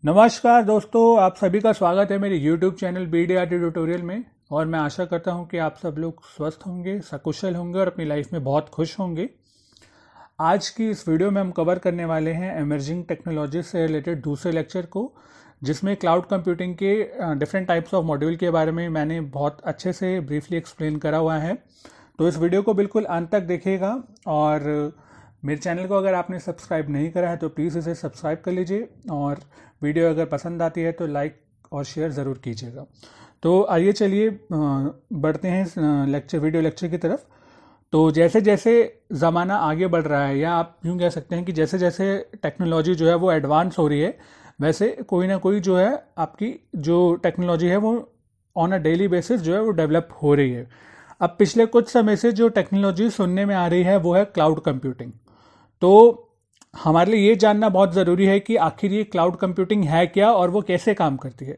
नमस्कार दोस्तों, आप सभी का स्वागत है मेरे YouTube चैनल BDRT ट्यूटोरियल में। और मैं आशा करता हूं कि आप सब लोग स्वस्थ होंगे, सकुशल होंगे और अपनी लाइफ में बहुत खुश होंगे। आज की इस वीडियो में हम कवर करने वाले हैं एमर्जिंग टेक्नोलॉजी से रिलेटेड दूसरे लेक्चर को, जिसमें क्लाउड कंप्यूटिंग के डिफरेंट टाइप्स ऑफ मॉड्यूल के बारे में मैंने बहुत अच्छे से ब्रीफली एक्सप्लेन करा हुआ है। तो इस वीडियो को बिल्कुल अंत तक देखिएगा। और मेरे चैनल को अगर आपने सब्सक्राइब नहीं करा है तो प्लीज़ इसे सब्सक्राइब कर लीजिए, और वीडियो अगर पसंद आती है तो लाइक और शेयर ज़रूर कीजिएगा। तो आइए चलिए बढ़ते हैं वीडियो लेक्चर की तरफ। तो जैसे जैसे ज़माना आगे बढ़ रहा है, या आप यूँ कह सकते हैं कि जैसे जैसे टेक्नोलॉजी जो है वो एडवांस हो रही है, वैसे कोई ना कोई जो है आपकी जो टेक्नोलॉजी है वो ऑन अ डेली बेसिस जो है वो डेवलप हो रही है। अब पिछले कुछ समय से जो टेक्नोलॉजी सुनने में आ रही है वो है क्लाउड कंप्यूटिंग। तो हमारे लिए ये जानना बहुत ज़रूरी है कि आखिर ये क्लाउड कंप्यूटिंग है क्या और वो कैसे काम करती है।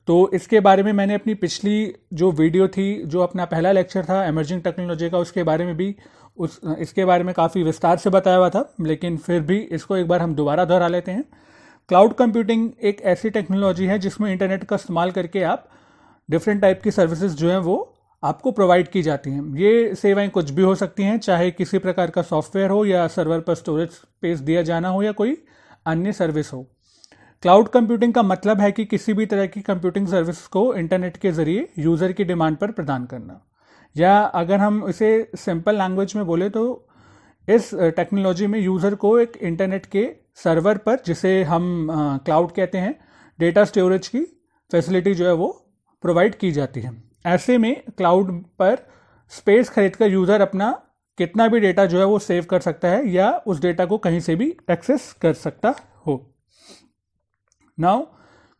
तो इसके बारे में मैंने अपनी पिछली जो वीडियो थी, जो अपना पहला लेक्चर था एमर्जिंग टेक्नोलॉजी का, उसके बारे में भी इसके बारे में काफ़ी विस्तार से बताया हुआ था, लेकिन फिर भी इसको एक बार हम दोबारा दोहरा लेते हैं। क्लाउड कंप्यूटिंग एक ऐसी टेक्नोलॉजी है जिसमें इंटरनेट का इस्तेमाल करके आप डिफरेंट टाइप की सर्विसेज जो हैं वो आपको प्रोवाइड की जाती हैं। ये सेवाएं कुछ भी हो सकती हैं, चाहे किसी प्रकार का सॉफ्टवेयर हो, या सर्वर पर स्टोरेज स्पेस दिया जाना हो, या कोई अन्य सर्विस हो। क्लाउड कंप्यूटिंग का मतलब है कि किसी भी तरह की कंप्यूटिंग सर्विस को इंटरनेट के जरिए यूजर की डिमांड पर प्रदान करना, या अगर हम इसे सिंपल लैंग्वेज में बोले तो इस टेक्नोलॉजी में यूजर को एक इंटरनेट के सर्वर पर, जिसे हम क्लाउड कहते हैं, डेटा स्टोरेज की फैसिलिटी जो है वो प्रोवाइड की जाती है। ऐसे में क्लाउड पर स्पेस खरीदकर यूजर अपना कितना भी डेटा जो है वो सेव कर सकता है, या उस डेटा को कहीं से भी एक्सेस कर सकता हो। नाउ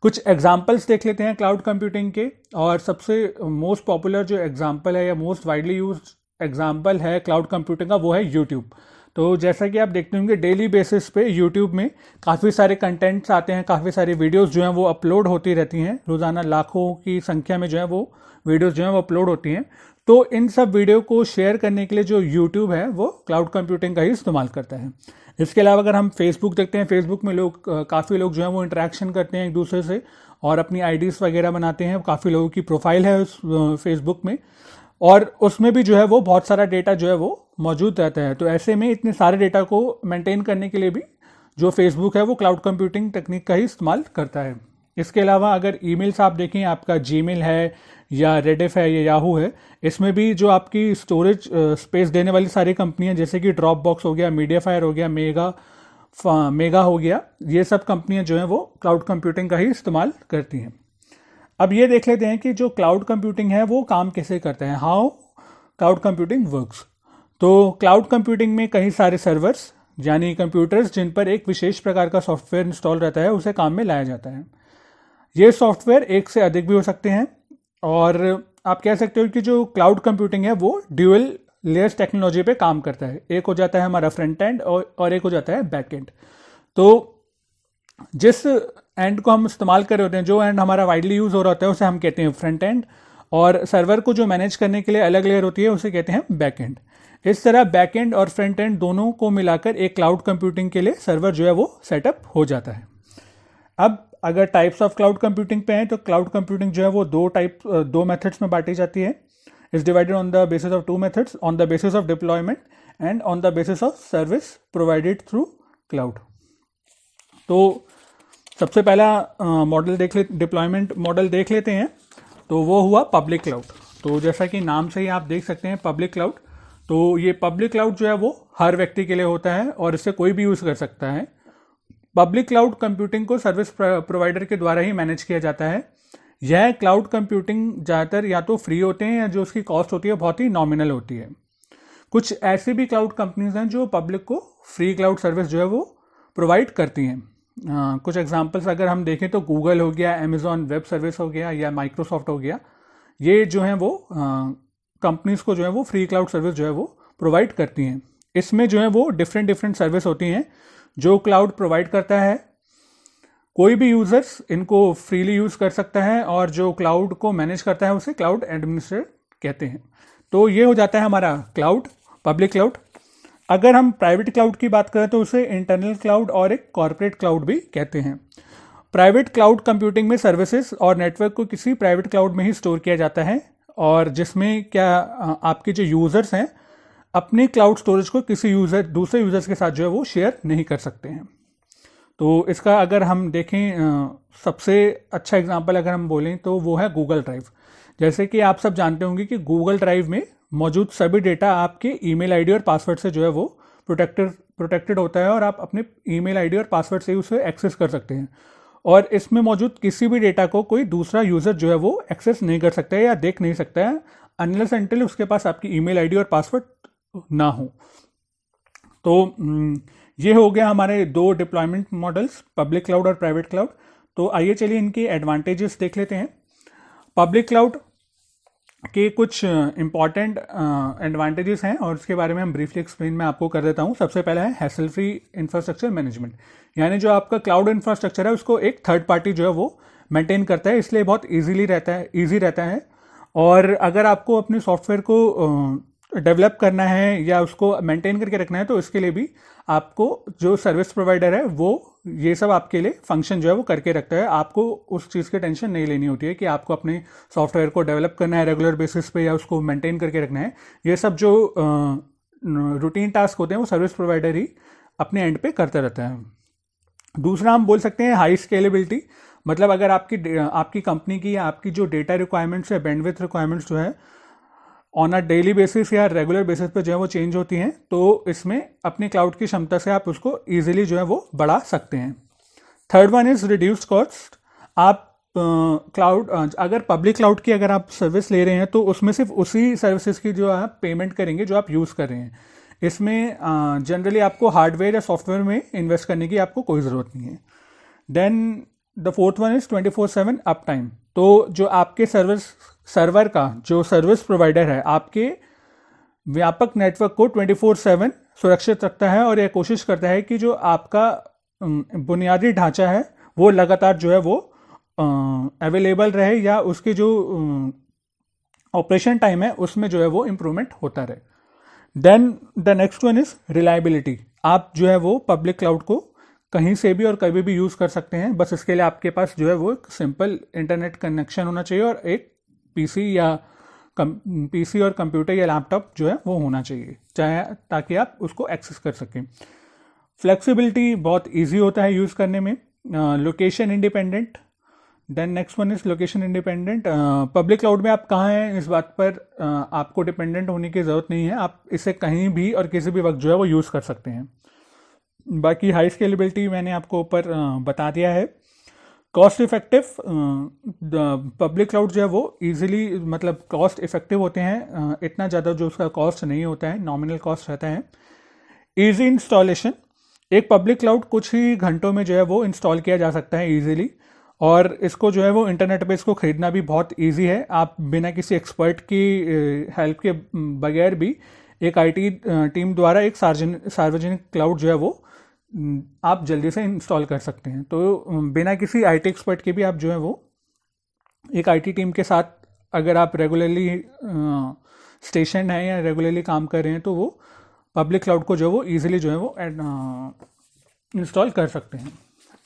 कुछ एग्जांपल्स देख लेते हैं क्लाउड कंप्यूटिंग के। और सबसे मोस्ट पॉपुलर जो एग्जांपल है, या मोस्ट वाइडली यूज्ड एग्जांपल है क्लाउड कंप्यूटिंग का, वो है यूट्यूब। तो जैसा कि आप देखते होंगे डेली बेसिस पे यूट्यूब में काफ़ी सारे कंटेंट्स आते हैं, काफ़ी सारी वीडियोस जो हैं वो अपलोड होती रहती हैं। रोज़ाना लाखों की संख्या में जो है वो वीडियोस जो हैं वो अपलोड होती हैं। तो इन सब वीडियो को शेयर करने के लिए जो यूट्यूब है वो क्लाउड कंप्यूटिंग का ही इस्तेमाल करता है। इसके अलावा अगर हम फेसबुक देखते हैं, फेसबुक में काफ़ी लोग जो हैं वो इंटरेक्शन करते हैं एक दूसरे से, और अपनी आईडीज़ वगैरह बनाते हैं। काफ़ी लोगों की प्रोफाइल है उस फेसबुक में, और उसमें भी जो है वो बहुत सारा डेटा जो है वो मौजूद रहता है। तो ऐसे में इतने सारे डेटा को मेंटेन करने के लिए भी जो फेसबुक है वो क्लाउड कंप्यूटिंग टेक्निक का ही इस्तेमाल करता है। इसके अलावा अगर ईमेल्स आप देखें, आपका जीमेल है या रेडिफ है या याहू है, इसमें भी जो आपकी स्टोरेज स्पेस देने वाली सारी कंपनियां, जैसे कि ड्रॉप बॉक्स हो गया, मीडियाफायर हो गया, मेगा हो गया, ये सब कंपनियां जो हैं वो क्लाउड कंप्यूटिंग का ही इस्तेमाल करती हैं। अब ये देख लेते हैं कि जो क्लाउड कंप्यूटिंग है वो काम कैसे करता है, हाउ क्लाउड कंप्यूटिंग वर्क्स। तो क्लाउड कंप्यूटिंग में कई सारे सर्वर्स, यानी कंप्यूटर्स, जिन पर एक विशेष प्रकार का सॉफ्टवेयर इंस्टॉल रहता है, उसे काम में लाया जाता है। ये सॉफ्टवेयर एक से अधिक भी हो सकते हैं, और आप कह सकते हो कि जो क्लाउड कंप्यूटिंग है वो ड्यूअल लेयर्स टेक्नोलॉजी पे काम करता है। एक हो जाता है हमारा फ्रंट एंड, और एक हो जाता है बैक एंड। तो जिस एंड को हम इस्तेमाल कर रहे होते हैं, जो एंड हमारा वाइडली यूज हो रहा होता है, उसे हम कहते हैं फ्रंट एंड, और सर्वर को जो मैनेज करने के लिए अलग लेयर होती है उसे कहते हैं बैक एंड। इस तरह बैक एंड और फ्रंट एंड दोनों को मिलाकर एक क्लाउड कंप्यूटिंग के लिए सर्वर जो है वो सेटअप हो जाता है। अब अगर टाइप्स ऑफ क्लाउड कंप्यूटिंग पे हैं, तो क्लाउड कंप्यूटिंग जो है वो दो मेथड्स में बांटी जाती है। Is divided on the basis of two methods, on the basis of deployment and on the basis of service provided through cloud. तो सबसे पहला मॉडल डिप्लॉयमेंट मॉडल देख लेते हैं। तो वो हुआ पब्लिक क्लाउड। तो जैसा कि नाम से ही आप देख सकते हैं पब्लिक क्लाउड, तो ये पब्लिक क्लाउड जो है वो हर व्यक्ति के लिए होता है और इसे कोई भी यूज कर सकता है। पब्लिक क्लाउड कंप्यूटिंग को सर्विस प्रोवाइडर के द्वारा ही मैनेज किया जाता है। यह क्लाउड कंप्यूटिंग ज़्यादातर या तो फ्री होते हैं, या जो उसकी कॉस्ट होती है बहुत ही नॉमिनल होती है। कुछ ऐसी भी क्लाउड कंपनीज हैं जो पब्लिक को फ्री क्लाउड सर्विस जो है वो प्रोवाइड करती हैं। कुछ एग्जांपल्स अगर हम देखें तो गूगल हो गया, अमेजॉन वेब सर्विस हो गया, या माइक्रोसॉफ्ट हो गया। ये जो हैं वो कंपनीज को जो है वो फ्री क्लाउड सर्विस जो है वो प्रोवाइड करती हैं। इसमें जो है वो डिफरेंट सर्विस होती हैं जो क्लाउड प्रोवाइड करता है। कोई भी यूजर्स इनको फ्रीली यूज कर सकता है, और जो क्लाउड को मैनेज करता है उसे क्लाउड एडमिनिस्ट्रेटर कहते हैं। तो ये हो जाता है हमारा क्लाउड, पब्लिक क्लाउड। अगर हम प्राइवेट क्लाउड की बात करें तो उसे इंटरनल क्लाउड और एक कॉर्पोरेट क्लाउड भी कहते हैं। प्राइवेट क्लाउड कंप्यूटिंग में सर्विसेज और नेटवर्क को किसी प्राइवेट क्लाउड में ही स्टोर किया जाता है, और जिसमें क्या आपके जो यूज़र्स हैं अपने क्लाउड स्टोरेज को किसी दूसरे यूज़र्स के साथ जो है वो शेयर नहीं कर सकते हैं। तो इसका अगर हम देखें सबसे अच्छा एग्जांपल अगर हम बोलें तो वो है गूगल ड्राइव। जैसे कि आप सब जानते होंगे कि गूगल ड्राइव में मौजूद सभी डेटा आपके ईमेल आईडी और पासवर्ड से जो है वो प्रोटेक्टेड होता है, और आप अपने ईमेल आईडी और पासवर्ड से ही उसे एक्सेस कर सकते हैं। और इसमें मौजूद किसी भी डेटा को कोई दूसरा यूज़र जो है वो एक्सेस नहीं कर सकता है या देख नहीं सकता है अनलेस अनटिल उसके पास आपकी ईमेल आईडी और पासवर्ड ना हो। तो ये हो गया हमारे दो डिप्लॉयमेंट मॉडल्स, पब्लिक क्लाउड और प्राइवेट क्लाउड। तो आइए चलिए इनके एडवांटेजेस देख लेते हैं। पब्लिक क्लाउड के कुछ इंपॉर्टेंट एडवांटेजेस हैं और उसके बारे में हम ब्रीफली एक्सप्लेन मैं आपको कर देता हूं। सबसे पहला है हैसल फ्री इंफ्रास्ट्रक्चर मैनेजमेंट, यानी जो आपका क्लाउड इंफ्रास्ट्रक्चर है उसको एक थर्ड पार्टी जो है वो मेंटेन करता है, इसलिए बहुत ईजी रहता है। और अगर आपको अपने सॉफ्टवेयर को डेवलप करना है या उसको मेंटेन करके रखना है तो इसके लिए भी आपको जो सर्विस प्रोवाइडर है वो ये सब आपके लिए फंक्शन जो है वो करके रखता है। आपको उस चीज़ की टेंशन नहीं लेनी होती है कि आपको अपने सॉफ्टवेयर को डेवलप करना है रेगुलर बेसिस पे या उसको मेंटेन करके रखना है। ये सब जो रूटीन टास्क होते हैं वो सर्विस प्रोवाइडर ही अपने एंड पे करता रहता है। दूसरा हम बोल सकते हैं हाई स्केलेबिलिटी, मतलब अगर आपकी कंपनी की या आपकी जो डेटा रिक्वायरमेंट्स या बैंडविड्थ रिक्वायरमेंट्स जो है ऑन अ डेली बेसिस या रेगुलर बेसिस पे जो है वो चेंज होती हैं, तो इसमें अपनी क्लाउड की क्षमता से आप उसको इजीली जो है वो बढ़ा सकते हैं। Third one is reduced cost. आप क्लाउड अगर पब्लिक क्लाउड की अगर आप सर्विस ले रहे हैं तो उसमें सिर्फ उसी सर्विसेज की जो आप पेमेंट करेंगे जो आप यूज़ कर रहे हैं। इसमें जनरली आपको हार्डवेयर या सॉफ्टवेयर में इन्वेस्ट करने की आपको कोई ज़रूरत नहीं है। Then the fourth one is 24/7 uptime. तो जो आपके सर्वर का जो सर्विस प्रोवाइडर है आपके व्यापक नेटवर्क को 24/7 सुरक्षित रखता है और यह कोशिश करता है कि जो आपका बुनियादी ढांचा है वो लगातार जो है वो अवेलेबल रहे या उसकी जो ऑपरेशन टाइम है उसमें जो है वो इम्प्रूवमेंट होता रहे। Then the next one is reliability. आप जो है वो पब्लिक क्लाउड को कहीं से भी और कभी भी यूज़ कर सकते हैं, बस इसके लिए आपके पास जो है वो एक सिंपल इंटरनेट कनेक्शन होना चाहिए और एक पीसी और कंप्यूटर या लैपटॉप जो है वो होना चाहिए ताकि आप उसको एक्सेस कर सकें। फ्लेक्सिबिलिटी बहुत इजी होता है यूज़ करने में। Location independent. Then next one is location independent. Public cloud में आप कहाँ हैं इस बात पर आपको डिपेंडेंट होने की ज़रूरत नहीं है, आप इसे कहीं भी और किसी भी वक्त जो है वो यूज़ कर सकते हैं। बाकी हाई स्केलेबिलिटी मैंने आपको ऊपर बता दिया है। कॉस्ट इफेक्टिव, पब्लिक क्लाउड जो है वो इजीली मतलब कॉस्ट इफेक्टिव होते हैं, इतना ज़्यादा जो उसका कॉस्ट नहीं होता है, नॉमिनल कॉस्ट रहता है। ईजी इंस्टॉलेशन, एक पब्लिक क्लाउड कुछ ही घंटों में जो है वो इंस्टॉल किया जा सकता है ईजिली, और इसको जो है वो इंटरनेट पे इसको खरीदना भी बहुत इजी है। आप बिना किसी एक्सपर्ट की हेल्प के बगैर भी एक आईटी टीम द्वारा एक सार्वजनिक क्लाउड जो है वो आप जल्दी से इंस्टॉल कर सकते हैं। तो बिना किसी आईटी एक्सपर्ट के भी आप जो है वो एक आईटी टीम के साथ अगर आप रेगुलरली स्टेशन है या रेगुलरली काम कर रहे हैं तो वो पब्लिक क्लाउड को जो है वो ईजिली जो है वो इंस्टॉल कर सकते हैं।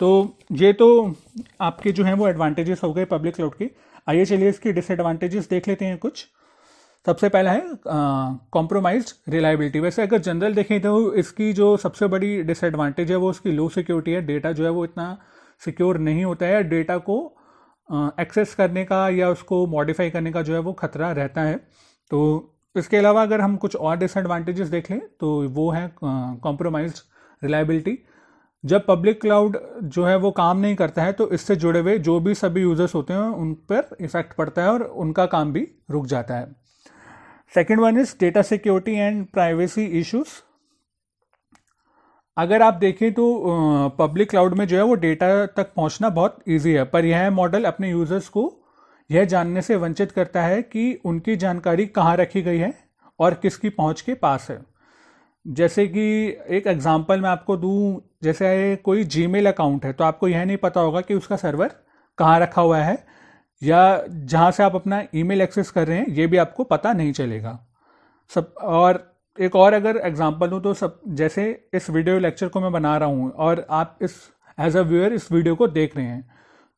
तो ये तो आपके जो हैं वो एडवांटेजेस हो गए पब्लिक क्लाउड के। आइए चलिए इसके डिसएडवांटेजेस देख लेते हैं कुछ। सबसे पहला है कॉम्प्रोमाइज्ड रिलायबिलिटी। वैसे अगर जनरल देखें तो इसकी जो सबसे बड़ी डिसएडवांटेज है वो उसकी लो सिक्योरिटी है। डेटा जो है वो इतना सिक्योर नहीं होता है, डेटा को एक्सेस करने का या उसको मॉडिफाई करने का जो है वो खतरा रहता है। तो इसके अलावा अगर हम कुछ और डिसएडवांटेजेस देख लें तो वो है कॉम्प्रोमाइज्ड रिलायबिलिटी। जब पब्लिक क्लाउड जो है वो काम नहीं करता है तो इससे जुड़े हुए जो भी सभी यूजर्स होते हैं उन पर इफेक्ट पड़ता है और उनका काम भी रुक जाता है। Second one is data security and privacy issues. अगर आप देखें तो पब्लिक क्लाउड में जो है वो डेटा तक पहुंचना बहुत इजी है, पर यह मॉडल अपने यूजर्स को यह जानने से वंचित करता है कि उनकी जानकारी कहाँ रखी गई है और किसकी पहुंच के पास है। जैसे कि एक एग्जांपल मैं आपको दूं, जैसे कोई जीमेल अकाउंट है तो आपको यह नहीं पता होगा कि उसका सर्वर कहाँ रखा हुआ है या जहाँ से आप अपना ईमेल एक्सेस कर रहे हैं ये भी आपको पता नहीं चलेगा सब। और एक और अगर एग्जांपल दूं तो सब, जैसे इस वीडियो लेक्चर को मैं बना रहा हूँ और आप इस एज अ व्यूअर इस वीडियो को देख रहे हैं।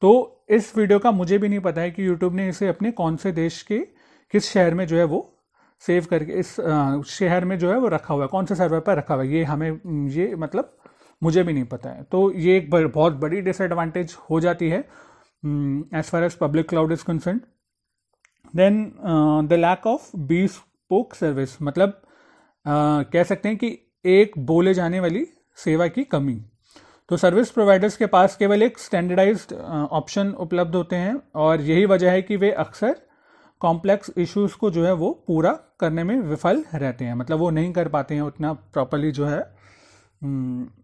तो इस वीडियो का मुझे भी नहीं पता है कि यूट्यूब ने इसे अपने कौन से देश के किस शहर में जो है वो सेव करके इस शहर में जो है वो रखा हुआ है, कौन से सर्वर पर रखा हुआ है, ये मतलब मुझे भी नहीं पता है। तो ये एक बहुत बड़ी डिसएडवांटेज हो जाती है as far as public cloud is concern. Then the lack of bespoke service, मतलब कह सकते हैं कि एक बोले जाने वाली सेवा की कमी। तो सर्विस प्रोवाइडर्स के पास केवल एक स्टैंडर्डाइज्ड ऑप्शन उपलब्ध होते हैं और यही वजह है कि वे अक्सर कॉम्प्लेक्स इश्यूज को जो है वो पूरा करने में विफल रहते हैं, मतलब वो नहीं कर पाते हैं उतना प्रॉपरली जो है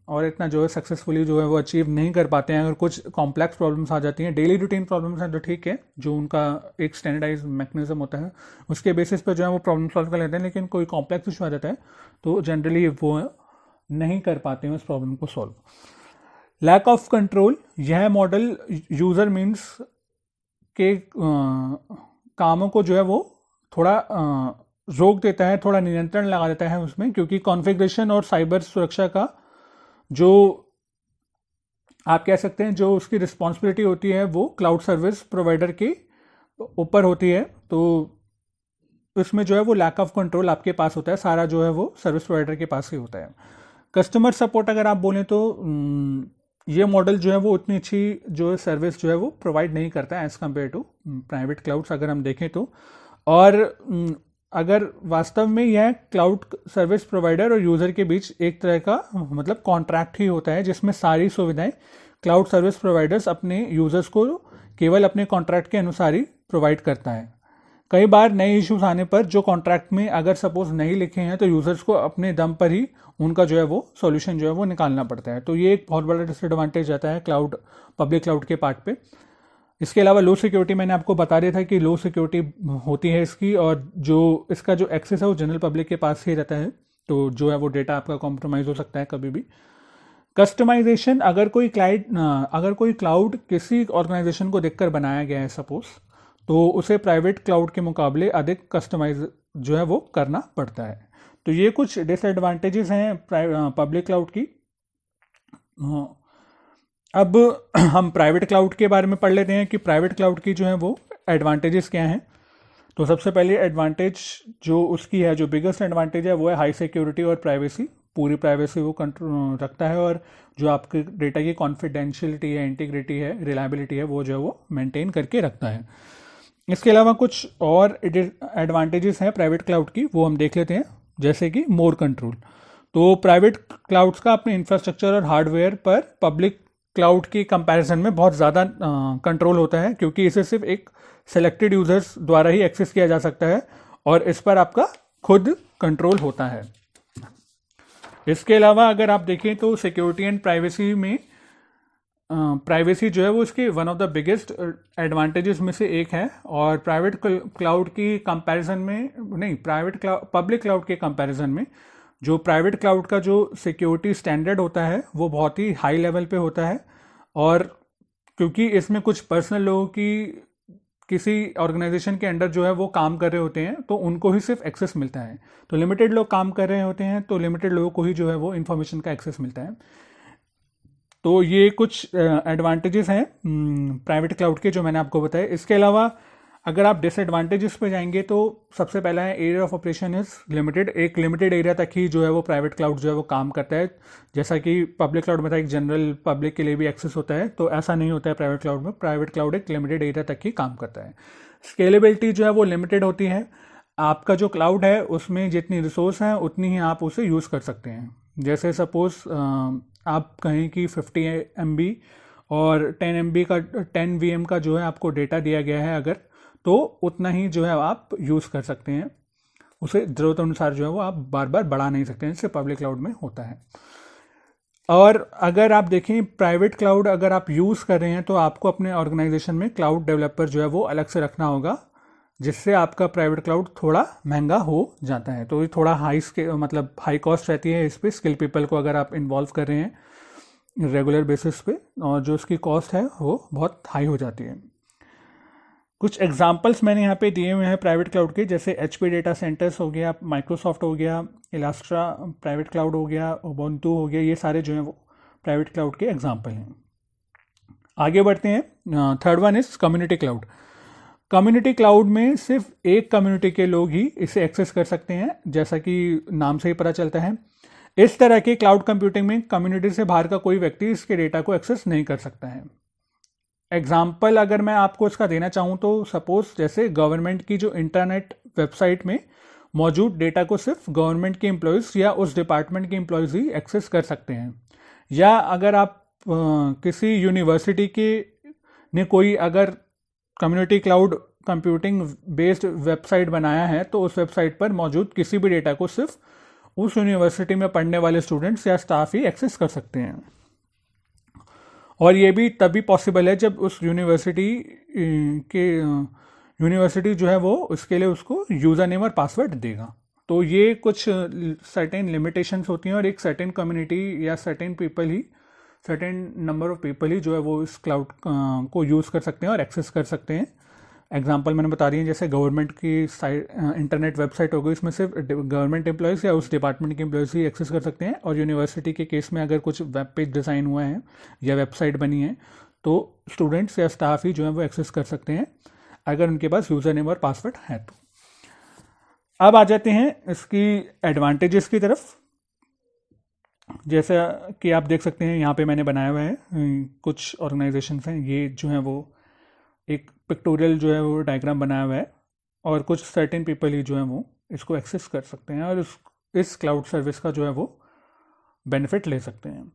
और इतना जो है सक्सेसफुली जो है वो अचीव नहीं कर पाते हैं। अगर कुछ कॉम्प्लेक्स प्रॉब्लम्स आ जाती हैं, डेली रूटीन प्रॉब्लम्स हैं तो ठीक है, जो उनका एक स्टैंडर्डाइज मैकेनिज्म होता है उसके बेसिस पर जो है वो प्रॉब्लम सॉल्व कर लेते हैं, लेकिन कोई कॉम्प्लेक्स इशू आ जाता है तो जनरली वो नहीं कर पाते हैं उस प्रॉब्लम को सॉल्व। लैक ऑफ कंट्रोल, यह मॉडल यूजर मीन्स के कामों को जो है वो थोड़ा रोक देता है, थोड़ा नियंत्रण लगा देता है उसमें, क्योंकि कॉन्फ़िगरेशन और साइबर सुरक्षा का जो आप कह सकते हैं जो उसकी रिस्पॉन्सिबिलिटी होती है वो क्लाउड सर्विस प्रोवाइडर के ऊपर होती है। तो इसमें जो है वो लैक ऑफ कंट्रोल आपके पास होता है, सारा जो है वो सर्विस प्रोवाइडर के पास ही होता है। कस्टमर सपोर्ट अगर आप बोलें तो ये मॉडल जो है वो उतनी अच्छी जो है सर्विस जो है वो प्रोवाइड नहीं करता है as compare to private clouds अगर हम देखें तो। और अगर वास्तव में यह क्लाउड सर्विस प्रोवाइडर और यूज़र के बीच एक तरह का मतलब कॉन्ट्रैक्ट ही होता है, जिसमें सारी सुविधाएं क्लाउड सर्विस प्रोवाइडर्स अपने यूज़र्स को केवल अपने कॉन्ट्रैक्ट के अनुसार ही प्रोवाइड करता है। कई बार नए इश्यूज आने पर जो कॉन्ट्रैक्ट में अगर सपोज नहीं लिखे हैं तो यूज़र्स को अपने दम पर ही उनका जो है वो सॉल्यूशन जो है वो निकालना पड़ता है। तो ये एक बहुत बड़ा डिसएडवांटेज आता है क्लाउड पब्लिक क्लाउड के पार्ट पे। इसके अलावा लो सिक्योरिटी, मैंने आपको बता दिया था कि लो सिक्योरिटी होती है इसकी, और जो इसका जो एक्सेस है वो जनरल पब्लिक के पास ही रहता है, तो जो है वो डेटा आपका कॉम्प्रोमाइज़ हो सकता है कभी भी। कस्टमाइजेशन, अगर कोई क्लाउड किसी ऑर्गेनाइजेशन को देखकर बनाया गया है सपोज, तो उसे प्राइवेट क्लाउड के मुकाबले अधिक कस्टमाइज जो है वो करना पड़ता है। तो ये कुछ डिसएडवांटेजेस हैं पब्लिक क्लाउड की। अब हम प्राइवेट क्लाउड के बारे में पढ़ लेते हैं कि प्राइवेट क्लाउड की जो है वो एडवांटेजेस क्या हैं। तो सबसे पहले एडवांटेज जो उसकी है, जो बिगेस्ट एडवांटेज है वो है हाई सिक्योरिटी और प्राइवेसी। पूरी प्राइवेसी वो कंट्रोल रखता है और जो आपके डेटा की कॉन्फिडेंशियलिटी है, इंटीग्रिटी है, रिलायबिलिटी है, वो जो है वो मेंटेन करके रखता है। इसके अलावा कुछ और एडवांटेजेस हैं प्राइवेट क्लाउड की, वो हम देख लेते हैं, जैसे कि मोर कंट्रोल। तो प्राइवेट क्लाउड्स का अपने इंफ्रास्ट्रक्चर और हार्डवेयर पर पब्लिक क्लाउड की कंपैरिजन में बहुत ज़्यादा कंट्रोल होता है, क्योंकि इसे सिर्फ एक सेलेक्टेड यूजर्स द्वारा ही एक्सेस किया जा सकता है और इस पर आपका खुद कंट्रोल होता है। इसके अलावा अगर आप देखें तो सिक्योरिटी एंड प्राइवेसी में प्राइवेसी जो है वो इसके one of the biggest advantages में से एक है। और प्राइवेट क्लाउड की कंपैरिजन में नहीं, पब्लिक क्लाउड के कंपैरिजन में जो प्राइवेट क्लाउड का जो सिक्योरिटी स्टैंडर्ड होता है वो बहुत ही हाई लेवल पे होता है। और क्योंकि इसमें कुछ पर्सनल लोगों की किसी ऑर्गेनाइजेशन के अंडर जो है वो काम कर रहे होते हैं, तो उनको ही सिर्फ एक्सेस मिलता है। तो लिमिटेड लोग काम कर रहे होते हैं, तो लिमिटेड लोगों को ही जो है वो इन्फॉर्मेशन का एक्सेस मिलता है। तो ये कुछ एडवांटेजेस हैं प्राइवेट क्लाउड के जो मैंने आपको बताए। इसके अलावा अगर आप डिसएडवांटेजेस पे जाएंगे तो सबसे पहला है area of operation is limited. एक लिमिटेड एरिया तक ही जो है वो प्राइवेट क्लाउड जो है वो काम करता है, जैसा कि पब्लिक क्लाउड में था एक जनरल पब्लिक के लिए भी एक्सेस होता है, तो ऐसा नहीं होता है प्राइवेट क्लाउड में। प्राइवेट क्लाउड एक लिमिटेड एरिया तक ही काम करता है। स्केलेबिलिटी जो है वो लिमिटेड होती है। आपका जो क्लाउड है उसमें जितनी रिसोर्स हैं उतनी ही आप उसे यूज़ कर सकते हैं। जैसे सपोज आप कहें कि 50 MB और 10 MB का 10 VM का जो है आपको डेटा दिया गया है अगर, तो उतना ही जो है आप यूज़ कर सकते हैं, उसे ज़रूरत अनुसार जो है वो आप बार बार बढ़ा नहीं सकते हैं, जैसे पब्लिक क्लाउड में होता है। और अगर आप देखें प्राइवेट क्लाउड अगर आप यूज़ कर रहे हैं तो आपको अपने ऑर्गेनाइजेशन में क्लाउड डेवलपर जो है वो अलग से रखना होगा, जिससे आपका प्राइवेट क्लाउड थोड़ा महंगा हो जाता है। तो ये थोड़ा मतलब हाई कॉस्ट रहती है इस पर। स्किल पीपल को अगर आप इन्वॉल्व कर रहे हैं रेगुलर बेसिस पे, और जो उसकी कॉस्ट है वो बहुत हाई हो जाती है। कुछ एग्जांपल्स मैंने यहाँ पे दिए हुए हैं प्राइवेट क्लाउड के, जैसे HP डेटा सेंटर्स हो गया, माइक्रोसॉफ्ट हो गया, इलास्ट्रा प्राइवेट क्लाउड हो गया, उबुंटू हो गया, ये सारे जो हैं वो प्राइवेट क्लाउड के एग्जांपल हैं। आगे बढ़ते हैं। Third one is community cloud. Community cloud में सिर्फ एक कम्युनिटी के लोग ही इसे एक्सेस कर सकते हैं, जैसा कि नाम से ही पता चलता है। इस तरह के क्लाउड कंप्यूटिंग में कम्युनिटी से बाहर का कोई व्यक्ति इसके डेटा को एक्सेस नहीं कर सकता है। एग्जाम्पल अगर मैं आपको इसका देना चाहूँ तो सपोज जैसे गवर्नमेंट की जो इंटरनेट वेबसाइट में मौजूद डेटा को सिर्फ गवर्नमेंट के एम्प्लॉयज़ या उस डिपार्टमेंट के एम्प्लॉयज़ ही एक्सेस कर सकते हैं। या अगर आप किसी यूनिवर्सिटी के ने कोई अगर community cloud computing based website बनाया है तो उस वेबसाइट पर मौजूद किसी भी डेटा को सिर्फ उस यूनिवर्सिटी में पढ़ने वाले स्टूडेंट्स या स्टाफ ही एक्सेस कर सकते हैं। और ये भी तभी पॉसिबल है जब उस यूनिवर्सिटी जो है वो उसके लिए उसको यूज़र नेम और पासवर्ड देगा। तो ये कुछ सर्टेन लिमिटेशंस होती हैं और एक सर्टेन कम्युनिटी या सर्टेन नंबर ऑफ पीपल ही जो है वो इस क्लाउड को यूज़ कर सकते हैं और एक्सेस कर सकते हैं। एग्जांपल मैंने बता दी है, जैसे गवर्नमेंट की इंटरनेट वेबसाइट हो गई, इसमें सिर्फ गवर्नमेंट एम्प्लॉयज़ या उस डिपार्टमेंट के एम्प्लॉयज़ ही एक्सेस कर सकते हैं। और यूनिवर्सिटी के केस में अगर कुछ वेब पेज डिज़ाइन हुआ है या वेबसाइट बनी है तो स्टूडेंट्स या स्टाफ ही जो है वो एक्सेस कर सकते हैं अगर उनके पास यूज़र नेम और पासवर्ड है तो। अब आ जाते हैं इसकी एडवांटेजेस की तरफ। जैसा कि आप देख सकते हैं यहाँ पे मैंने बनाया हुआ है कुछ ऑर्गेनाइजेशंस हैं, ये जो है वो एक पिक्टोरियल जो है वो डायग्राम बनाया हुआ है और कुछ सर्टेन पीपल ही जो है वो इसको एक्सेस कर सकते हैं और इस क्लाउड सर्विस का जो है वो बेनिफिट ले सकते हैं।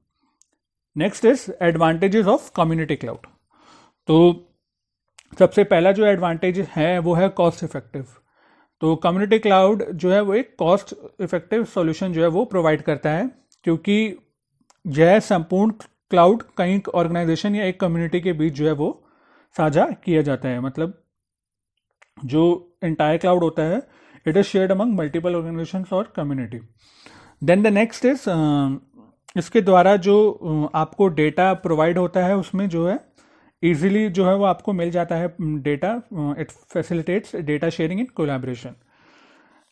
Next is advantages of community cloud. तो सबसे पहला जो एडवांटेज है वो है कॉस्ट इफेक्टिव। तो कम्युनिटी क्लाउड जो है वो एक कॉस्ट इफेक्टिव सॉल्यूशन जो है वो प्रोवाइड करता है, क्योंकि यह संपूर्ण क्लाउड कई ऑर्गेनाइजेशन या एक कम्युनिटी के बीच जो है वो साझा किया जाता है। मतलब जो इंटायर क्लाउड होता है it is shared among multiple organisations और community. Then the next is इसके द्वारा जो आपको डेटा प्रोवाइड होता है उसमें जो है इजीली जो है वो आपको मिल जाता है data. It facilitates data sharing in collaboration.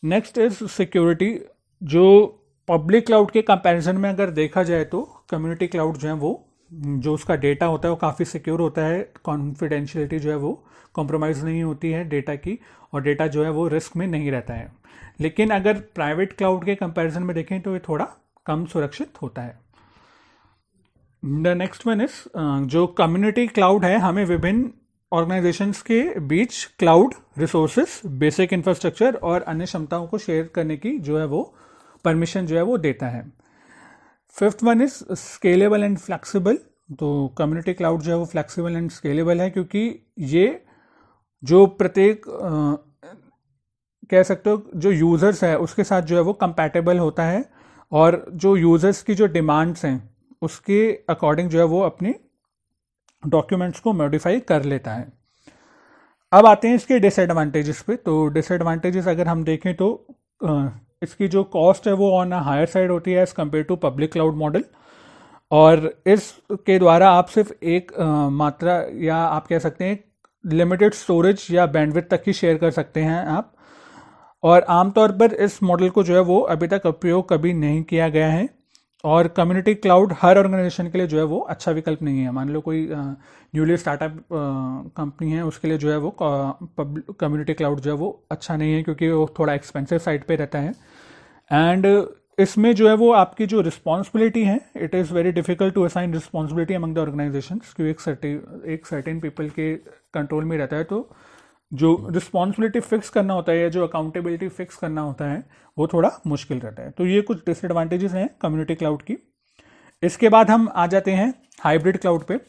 Next is security. जो पब्लिक क्लाउड के कंपैरिजन में अगर देखा जाए तो कम्युनिटी क्लाउड जो है वो जो उसका डेटा होता है वो काफ़ी सिक्योर होता है। कॉन्फिडेंशियलिटी जो है वो कॉम्प्रोमाइज़ नहीं होती है डेटा की, और डेटा जो है वो रिस्क में नहीं रहता है। लेकिन अगर प्राइवेट क्लाउड के कंपैरिजन में देखें तो ये थोड़ा कम सुरक्षित होता है। द नेक्स्ट वन इज जो कम्युनिटी क्लाउड है हमें विभिन्न ऑर्गेनाइजेशंस के बीच क्लाउड रिसोर्सेस, बेसिक इंफ्रास्ट्रक्चर और अन्य क्षमताओं को शेयर करने की जो है वो परमिशन जो है वो देता है। Fifth one is scalable and flexible. तो कम्युनिटी क्लाउड जो है वो फ्लेक्सिबल एंड स्केलेबल है, क्योंकि ये जो प्रत्येक कह सकते हो जो यूज़र्स है उसके साथ जो है वो कंपैटिबल होता है और जो यूज़र्स की जो डिमांड्स हैं उसके अकॉर्डिंग जो है वो अपने डॉक्यूमेंट्स को मॉडिफाई कर लेता है। अब आते हैं इसके डिसएडवांटेजेस पे। तो डिसएडवांटेजेस अगर हम देखें तो इसकी जो कॉस्ट है वो ऑन अ हायर साइड होती है as compare to public cloud model, और इसके द्वारा आप सिर्फ एक मात्रा या आप कह सकते हैं लिमिटेड स्टोरेज या बैंडविड्थ तक ही शेयर कर सकते हैं आप। और आमतौर पर इस मॉडल को जो है वो अभी तक उपयोग कभी नहीं किया गया है, और कम्युनिटी क्लाउड हर ऑर्गेनाइजेशन के लिए जो है वो अच्छा विकल्प नहीं है। मान लो कोई न्यूली स्टार्टअप कंपनी है, उसके लिए जो है वो कम्युनिटी क्लाउड जो है वो अच्छा नहीं है, क्योंकि वो थोड़ा एक्सपेंसिव साइड पे रहता है। एंड इसमें जो है वो आपकी जो रिस्पॉन्सिबिलिटी है it is very difficult to assign responsibility among the organisations, क्योंकि एक सर्टेन पीपल के कंट्रोल में रहता है। तो जो रिस्पॉन्सिबिलिटी फिक्स करना होता है या जो अकाउंटेबिलिटी फिक्स करना होता है वो थोड़ा मुश्किल रहता है। तो ये कुछ डिसएडवांटेजेस हैं कम्युनिटी क्लाउड की। इसके बाद हम आ जाते हैं हाइब्रिड क्लाउड पे।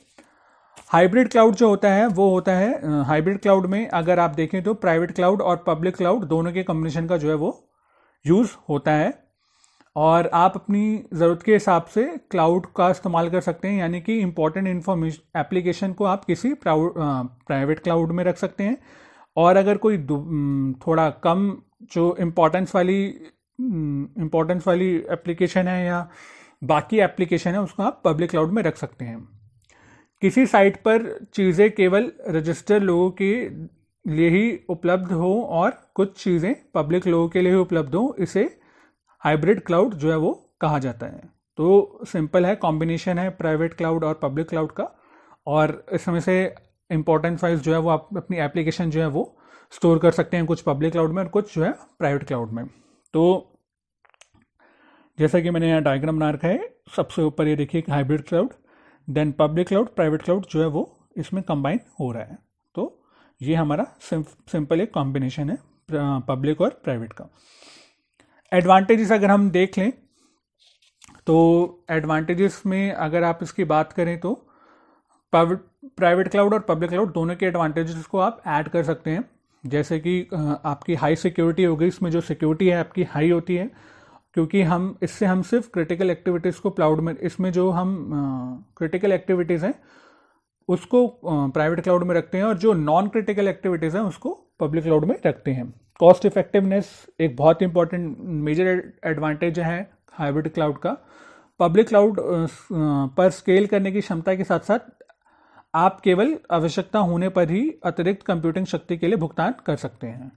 हाइब्रिड क्लाउड जो होता है वो होता है हाइब्रिड क्लाउड में अगर आप देखें तो प्राइवेट क्लाउड और पब्लिक क्लाउड दोनों के कॉम्बिनेशन का जो है वो यूज़ होता है, और आप अपनी ज़रूरत के हिसाब से क्लाउड का इस्तेमाल कर सकते हैं। यानी कि इंपॉर्टेंट इंफॉर्मेशन एप्लीकेशन को आप किसी प्राइवेट क्लाउड में रख सकते हैं, और अगर कोई थोड़ा कम जो इम्पोर्टेंस वाली एप्लीकेशन है या बाकी एप्लीकेशन है उसको आप पब्लिक क्लाउड में रख सकते हैं। किसी साइट पर चीज़ें केवल रजिस्टर लोगों के लिए ही उपलब्ध हो और कुछ चीज़ें पब्लिक लोगों के लिए ही उपलब्ध हो, इसे हाइब्रिड क्लाउड जो है वो कहा जाता है। तो सिंपल है, कॉम्बिनेशन है प्राइवेट क्लाउड और पब्लिक क्लाउड का, और इसमें से इम्पोर्टेंस वाइज जो है वो आप अपनी एप्लीकेशन जो है वो स्टोर कर सकते हैं, कुछ पब्लिक क्लाउड में और कुछ जो है प्राइवेट क्लाउड में। तो जैसा कि मैंने यहाँ डायग्राम बना रखा है, सबसे ऊपर ये देखिए hybrid cloud, then public cloud, private cloud जो है वो इसमें कंबाइन हो रहा है। तो ये हमारा सिंपल एक कॉम्बिनेशन है पब्लिक और प्राइवेट का। एडवांटेजेस अगर हम देख लें तो एडवांटेजेस में अगर आप इसकी बात करें तो प्राइवेट क्लाउड और पब्लिक क्लाउड दोनों के एडवांटेजेस को आप ऐड कर सकते हैं। जैसे कि आपकी हाई सिक्योरिटी हो गई, इसमें जो सिक्योरिटी है आपकी हाई होती है, क्योंकि हम सिर्फ क्रिटिकल एक्टिविटीज़ को क्लाउड में, इसमें जो हम क्रिटिकल एक्टिविटीज़ हैं उसको प्राइवेट क्लाउड में रखते हैं और जो नॉन क्रिटिकल एक्टिविटीज़ हैं उसको पब्लिक क्लाउड में रखते हैं। कॉस्ट इफेक्टिवनेस एक बहुत इंपॉर्टेंट मेजर एडवांटेज है हाइब्रिड क्लाउड का। पब्लिक क्लाउड पर स्केल करने की क्षमता के साथ साथ आप केवल आवश्यकता होने पर ही अतिरिक्त कंप्यूटिंग शक्ति के लिए भुगतान कर सकते हैं।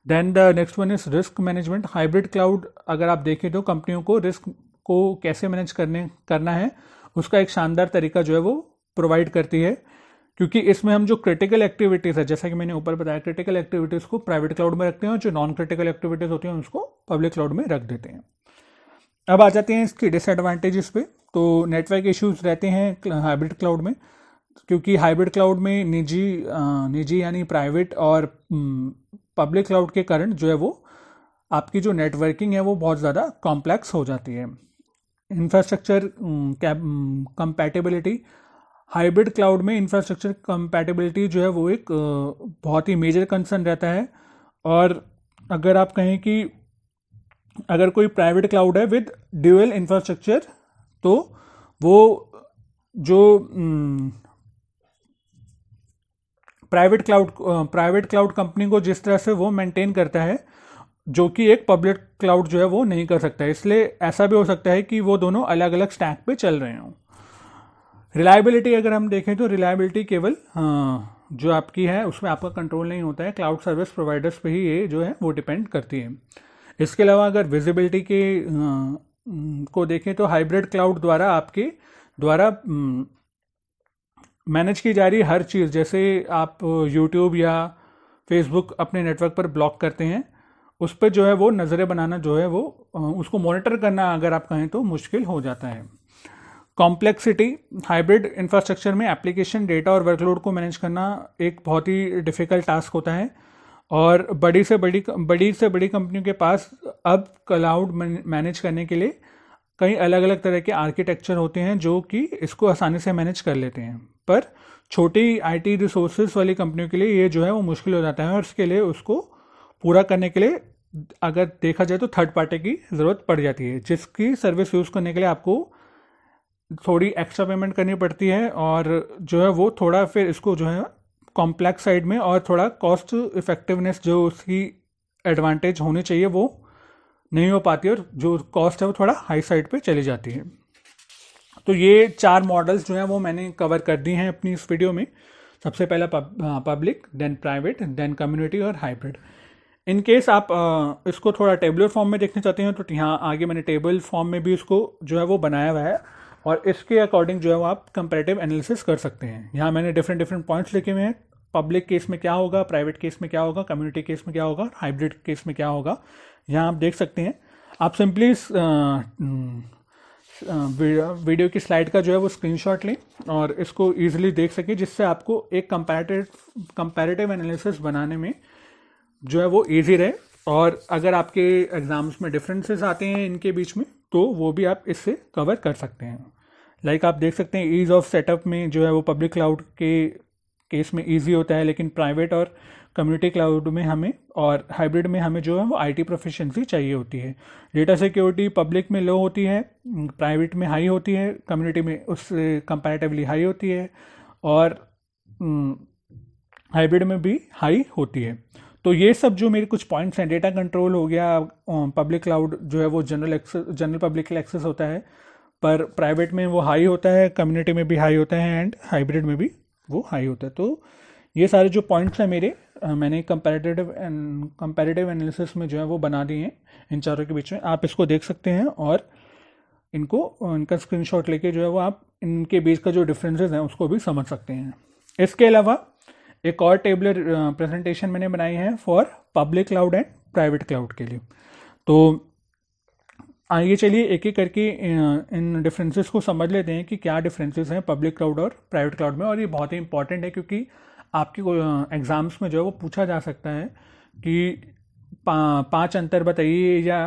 Then the next one is risk management. Hybrid cloud अगर आप देखें तो कंपनियों को रिस्क को कैसे मैनेज करना है उसका एक शानदार तरीका जो है वो प्रोवाइड करती है, क्योंकि इसमें हम जो क्रिटिकल एक्टिविटीज़ है, जैसा कि मैंने ऊपर बताया, क्रिटिकल एक्टिविटीज़ को प्राइवेट क्लाउड में रखते हैं और जो नॉन क्रिटिकल एक्टिविटीज़ होती हैं उसको पब्लिक क्लाउड में रख देते हैं। अब आ जाते हैं इसकी डिसएडवांटेजेस पे। तो नेटवर्क इश्यूज रहते हैं हाइब्रिड क्लाउड में, क्योंकि हाइब्रिड क्लाउड में निजी यानी प्राइवेट और पब्लिक क्लाउड के कारण जो है वो आपकी जो नेटवर्किंग है वो बहुत ज़्यादा कॉम्प्लेक्स हो जाती है। इंफ्रास्ट्रक्चर कंपैटिबिलिटी, हाइब्रिड क्लाउड में इंफ्रास्ट्रक्चर कंपैटिबिलिटी जो है वो एक बहुत ही मेजर कंसर्न रहता है। और अगर आप कहें कि अगर कोई प्राइवेट क्लाउड है विद ड्यूअल इंफ्रास्ट्रक्चर, तो वो जो प्राइवेट क्लाउड कंपनी को जिस तरह से वो मेंटेन करता है, जो कि एक पब्लिक क्लाउड जो है वो नहीं कर सकता है। इसलिए ऐसा भी हो सकता है कि वो दोनों अलग अलग स्टैक पे चल रहे हों। रिलायबिलिटी अगर हम देखें तो रिलायबिलिटी केवल जो आपकी है उसमें आपका कंट्रोल नहीं होता है, क्लाउड सर्विस प्रोवाइडर्स पे ही ये जो है वो डिपेंड करती है। इसके अलावा अगर विजिबिलिटी के को देखें तो हाइब्रिड क्लाउड द्वारा आपके द्वारा मैनेज की जा रही हर चीज़, जैसे आप यूट्यूब या फेसबुक अपने नेटवर्क पर ब्लॉक करते हैं, उस पर जो है वो नज़रें बनाना जो है वो उसको मॉनिटर करना अगर आप कहें तो मुश्किल हो जाता है। कॉम्प्लेक्सिटी, हाइब्रिड इंफ्रास्ट्रक्चर में एप्लीकेशन डेटा और वर्कलोड को मैनेज करना एक बहुत ही डिफ़िकल्ट टास्क होता है और बड़ी से बड़ी कंपनियों के पास अब क्लाउड मैनेज करने के लिए कई अलग अलग तरह के आर्किटेक्चर होते हैं जो कि इसको आसानी से मैनेज कर लेते हैं, पर छोटी आईटी रिसोर्सेज वाली कंपनियों के लिए ये जो है वो मुश्किल हो जाता है और इसके लिए उसको पूरा करने के लिए अगर देखा जाए तो थर्ड पार्टी की ज़रूरत पड़ जाती है, जिसकी सर्विस यूज़ करने के लिए आपको थोड़ी एक्स्ट्रा पेमेंट करनी पड़ती है और जो है वो थोड़ा फिर इसको जो है कॉम्प्लेक्स साइड में और थोड़ा कॉस्ट इफेक्टिवनेस जो उसकी एडवांटेज होनी चाहिए वो नहीं हो पाती और जो कॉस्ट है वो थोड़ा हाई साइड पे चली जाती है। तो ये 4 मॉडल्स जो हैं वो मैंने कवर कर दी हैं अपनी इस वीडियो में। सबसे पहला public, then private, then community और हाइब्रिड। इन केस आप इसको थोड़ा टेबुलर फॉर्म में देखना चाहते हैं तो यहाँ आगे मैंने टेबल फॉर्म में भी इसको जो है वो बनाया हुआ है और इसके अकॉर्डिंग जो है वो आप कंपैरेटिव एनालिसिस कर सकते हैं। यहाँ मैंने डिफरेंट पॉइंट्स लिखे हुए हैं, पब्लिक केस में क्या होगा, प्राइवेट केस में क्या होगा, कम्युनिटी केस में क्या होगा और हाइब्रिड केस में क्या होगा, यहाँ आप देख सकते हैं। आप सिंपली इस वीडियो की स्लाइड का जो है वो स्क्रीनशॉट लें और इसको ईजिली देख सकें, जिससे आपको एक कंपैरेटिव एनालिसिस बनाने में जो है वो ईजी रहे। और अगर आपके एग्जाम्स में डिफरेंसेस आते हैं इनके बीच में तो वो भी आप इससे कवर कर सकते हैं। लाइक आप देख सकते हैं ईज़ ऑफ सेटअप में जो है वो पब्लिक क्लाउड के केस में ईजी होता है, लेकिन प्राइवेट और कम्युनिटी क्लाउड में हमें और हाइब्रिड में हमें जो है वो आईटी प्रोफिशिएंसी चाहिए होती है। डेटा सिक्योरिटी पब्लिक में लो होती है, प्राइवेट में हाई होती है, कम्युनिटी में उससे कंपैरेटिवली हाई होती है और हाइब्रिड में भी हाई होती है। तो ये सब जो मेरे कुछ पॉइंट्स हैं, डेटा कंट्रोल हो गया, पब्लिक क्लाउड जो है वो जनरल पब्लिक एक्सेस होता है, पर प्राइवेट में वो हाई होता है, कम्युनिटी में भी हाई होता है एंड हाइब्रिड में भी वो हाई होता है। तो ये सारे जो पॉइंट्स हैं मेरे मैंने कंपैरेटिव एनालिसिस में जो है वो बना दिए हैं इन चारों के बीच में। आप इसको देख सकते हैं और इनको इनका स्क्रीनशॉट लेके जो है वो आप इनके बीच का जो डिफरेंसेस हैं उसको भी समझ सकते हैं। इसके अलावा एक और टेबलर प्रेजेंटेशन मैंने बनाई है for public cloud and private cloud के लिए। तो आइए चलिए एक एक करके इन डिफरेंसेस को समझ लेते हैं कि क्या डिफरेंसेस हैं पब्लिक क्लाउड और प्राइवेट क्लाउड में। और ये बहुत ही इंपॉर्टेंट है क्योंकि आपके एग्ज़ाम्स में जो है वो पूछा जा सकता है कि 5 अंतर बताइए, या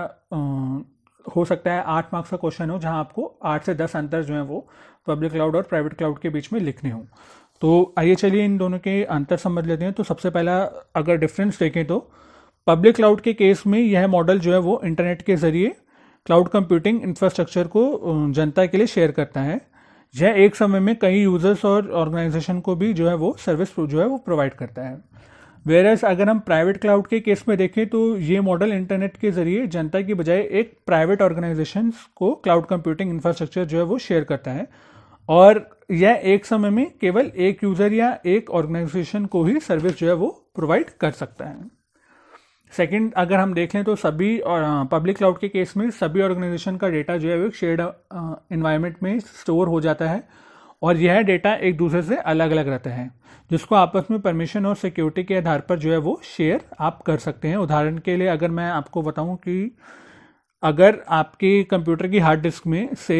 हो सकता है 8 मार्क्स का क्वेश्चन हो जहां आपको 8 से 10 अंतर जो है वो पब्लिक क्लाउड और प्राइवेट क्लाउड के बीच में लिखने हो। तो आइए चलिए इन दोनों के अंतर समझ लेते हैं। तो सबसे पहला अगर डिफरेंस देखें तो पब्लिक क्लाउड के केस में यह मॉडल जो है वो इंटरनेट के ज़रिए क्लाउड कंप्यूटिंग इंफ्रास्ट्रक्चर को जनता के लिए शेयर करता है। यह एक समय में कई यूजर्स और ऑर्गेनाइजेशन को भी जो है वो सर्विस जो है वो प्रोवाइड करता है। वेरएस अगर हम प्राइवेट क्लाउड के केस में देखें तो ये मॉडल इंटरनेट के जरिए जनता की बजाय एक प्राइवेट ऑर्गेनाइजेशन को क्लाउड कंप्यूटिंग इंफ्रास्ट्रक्चर जो है वो शेयर करता है, और यह एक समय में केवल एक यूजर या एक ऑर्गेनाइजेशन को ही सर्विस जो है वो प्रोवाइड कर सकता है। सेकंड अगर हम देख लें तो सभी पब्लिक क्लाउड के केस में सभी ऑर्गेनाइजेशन का डेटा जो है वो शेयर्ड इन्वायरमेंट में स्टोर हो जाता है, और यह डेटा एक दूसरे से अलग अलग रहता है जिसको आपस में परमिशन और सिक्योरिटी के आधार पर जो है वो शेयर आप कर सकते हैं। उदाहरण के लिए अगर मैं आपको बताऊं कि अगर आपके कंप्यूटर की हार्ड डिस्क में से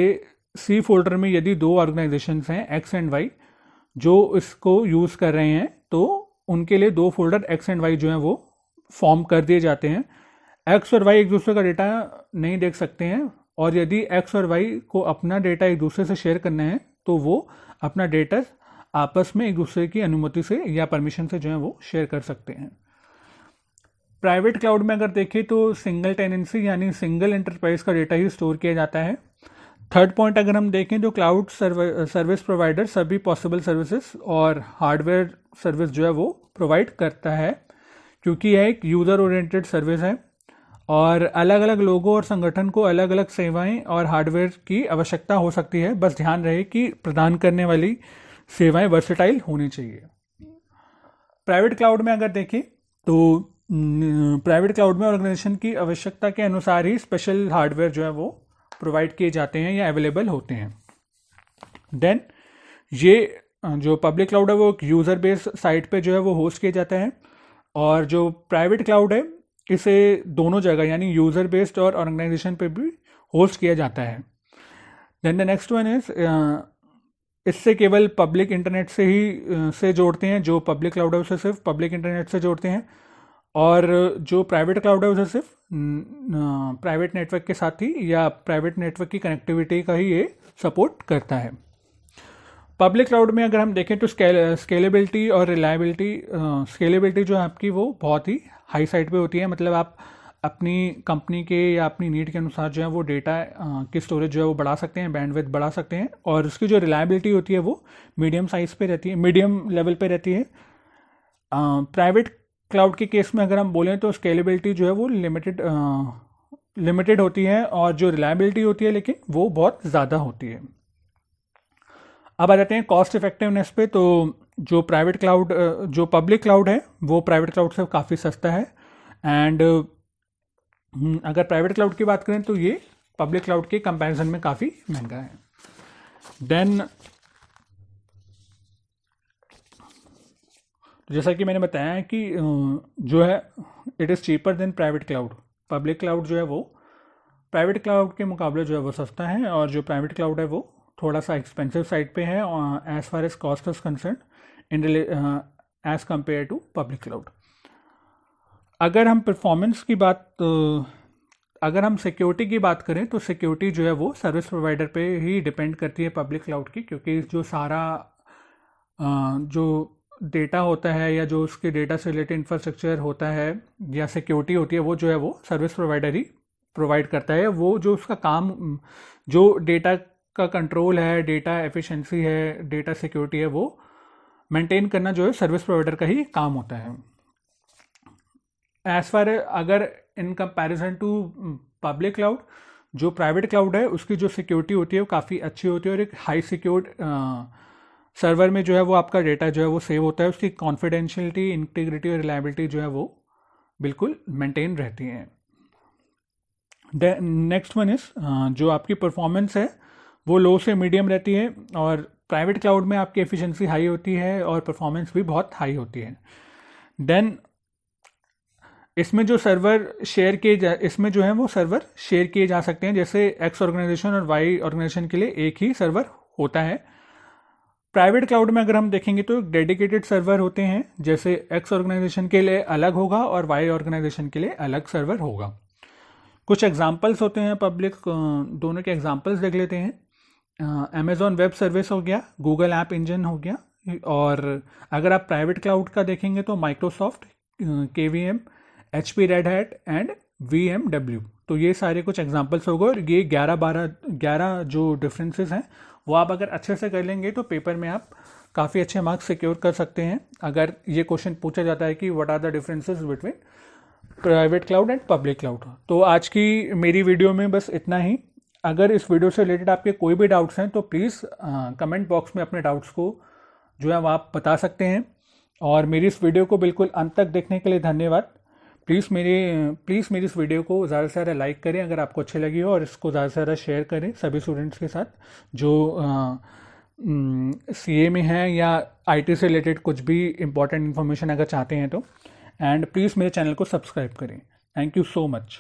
सी फोल्डर में यदि 2 ऑर्गेनाइजेशंस हैं एक्स एंड वाई जो इसको यूज़ कर रहे हैं, तो उनके लिए 2 फोल्डर एक्स एंड वाई जो है वो फॉर्म कर दिए जाते हैं। एक्स और वाई एक दूसरे का डेटा नहीं देख सकते हैं, और यदि एक्स और वाई को अपना डेटा एक दूसरे से शेयर करना है तो वो अपना डेटा आपस में एक दूसरे की अनुमति से या परमिशन से जो है वो शेयर कर सकते हैं। प्राइवेट क्लाउड में अगर देखें तो सिंगल टेनेंसी यानी सिंगल एंटरप्राइज का डेटा ही स्टोर किया जाता है। थर्ड पॉइंट अगर हम देखें तो क्लाउड सर्विस प्रोवाइडर सभी पॉसिबल सर्विसेज और हार्डवेयर सर्विस जो है वो प्रोवाइड करता है, क्योंकि यह एक यूज़र ओरिएंटेड सर्विस है और अलग अलग लोगों और संगठन को अलग अलग सेवाएं और हार्डवेयर की आवश्यकता हो सकती है। बस ध्यान रहे कि प्रदान करने वाली सेवाएं वर्सेटाइल होनी चाहिए। प्राइवेट क्लाउड में अगर देखें तो प्राइवेट क्लाउड में ऑर्गेनाइजेशन की आवश्यकता के अनुसार ही स्पेशल हार्डवेयर जो है वो प्रोवाइड किए जाते हैं या अवेलेबल होते हैं। देन ये जो पब्लिक क्लाउड है वो एक यूज़र बेस्ड साइट पे जो है वो होस्ट किया जाता है, और जो प्राइवेट क्लाउड है इसे दोनों जगह यानी यूज़र बेस्ड और ऑर्गेनाइजेशन पे भी होस्ट किया जाता है। Then the next one is इससे केवल पब्लिक इंटरनेट से ही से जोड़ते हैं। जो पब्लिक क्लाउड है उसे सिर्फ पब्लिक इंटरनेट से जोड़ते हैं, और जो प्राइवेट क्लाउड है उसे सिर्फ प्राइवेट नेटवर्क के साथ ही या प्राइवेट नेटवर्क की कनेक्टिविटी का ही ये सपोर्ट करता है। पब्लिक क्लाउड में अगर हम देखें तो स्केलेबिलिटी और रिलायबिलिटी, स्केलेबिलिटी जो है आपकी वो बहुत ही हाई साइड पे होती है। मतलब आप अपनी कंपनी के या अपनी नीड के अनुसार जो है वो डेटा की स्टोरेज जो है वो बढ़ा सकते हैं, बैंडविड्थ बढ़ा सकते हैं, और उसकी जो रिलायबिलिटी होती है वो मीडियम साइज पे रहती है, मीडियम लेवल पे रहती है। प्राइवेट क्लाउड के केस में अगर हम बोलें तो स्केलेबिलिटी जो है वो लिमिटेड होती है, और जो रिलायबिलिटी होती है लेकिन वो बहुत ज़्यादा होती है। अब आ जाते हैं कॉस्ट इफेक्टिवनेस पे। तो जो पब्लिक क्लाउड है वो प्राइवेट क्लाउड से काफ़ी सस्ता है, एंड अगर प्राइवेट क्लाउड की बात करें तो ये पब्लिक क्लाउड के कंपैरिजन में काफ़ी महंगा है। देन जैसा कि मैंने बताया है कि जो है it is cheaper than private cloud. Public cloud जो है वो प्राइवेट क्लाउड के मुकाबले जो है वो सस्ता है, और जो प्राइवेट क्लाउड है वो थोड़ा सा एक्सपेंसिव साइड पे है as far as cost is concern in as compare to public cloud. अगर हम परफॉर्मेंस की बात अगर हम सिक्योरिटी की बात करें तो सिक्योरिटी जो है वो सर्विस प्रोवाइडर पे ही डिपेंड करती है पब्लिक क्लाउड की, क्योंकि जो सारा जो डेटा होता है या जो उसके डेटा से रिलेटेड इंफ्रास्ट्रक्चर होता है या सिक्योरिटी होती है वो जो है वो सर्विस प्रोवाइडर ही प्रोवाइड करता है। वो जो उसका काम, जो डेटा का कंट्रोल है, डेटा एफिशिएंसी है, डेटा सिक्योरिटी है, वो मेंटेन करना जो है सर्विस प्रोवाइडर का ही काम होता है। एज फार अगर in comparison to public cloud, जो प्राइवेट क्लाउड है उसकी जो सिक्योरिटी होती है वो काफ़ी अच्छी होती है, और एक हाई सिक्योर्ड सर्वर में जो है वो आपका डेटा जो है वो सेव होता है। उसकी कॉन्फिडेंशियलिटी, इंटीग्रिटी और रिलायबिलिटी जो है वो बिल्कुल मेंटेन रहती हैं। नेक्स्ट वन इज जो आपकी परफॉर्मेंस है वो लो से मीडियम रहती है, और प्राइवेट क्लाउड में आपकी एफिशिएंसी हाई होती है और परफॉर्मेंस भी बहुत हाई होती है। देन इसमें जो सर्वर शेयर किए इसमें जो है वो सर्वर शेयर किए जा सकते हैं, जैसे एक्स ऑर्गेनाइजेशन और वाई ऑर्गेनाइजेशन के लिए एक ही सर्वर होता है। प्राइवेट क्लाउड में अगर हम देखेंगे तो डेडिकेटेड सर्वर होते हैं, जैसे एक्स ऑर्गेनाइजेशन के लिए अलग होगा और वाई ऑर्गेनाइजेशन के लिए अलग सर्वर होगा। कुछ एग्जाम्पल्स होते हैं पब्लिक, दोनों के एग्जाम्पल्स देख लेते हैं। अमेजॉन वेब सर्विस हो गया, गूगल ऐप इंजन हो गया, और अगर आप प्राइवेट क्लाउड का देखेंगे तो Microsoft, KVM, HP red hat and VMW। तो ये सारे कुछ एग्जाम्पल्स हो गए, और ये 11 जो डिफरेंसेस हैं वो आप अगर अच्छे से कर लेंगे तो पेपर में आप काफ़ी अच्छे मार्क्स सिक्योर कर सकते हैं। अगर ये क्वेश्चन पूछा जाता है कि what are the differences between private cloud and public cloud. तो आज की मेरी वीडियो में बस इतना ही। अगर इस वीडियो से रिलेटेड आपके कोई भी डाउट्स हैं तो प्लीज़ कमेंट बॉक्स में अपने डाउट्स को जो है वो आप बता सकते हैं। और मेरी इस वीडियो को बिल्कुल अंत तक देखने के लिए धन्यवाद। प्लीज़ मेरी इस वीडियो को ज़्यादा से ज़्यादा लाइक करें अगर आपको अच्छी लगी हो, और इसको ज़्यादा से ज़्यादा शेयर करें सभी स्टूडेंट्स के साथ जो CA में हैं या IT से रिलेटेड कुछ भी इंपॉर्टेंट इन्फॉर्मेशन अगर चाहते हैं तो। एंड प्लीज़ मेरे चैनल को सब्सक्राइब करें। Thank you so much.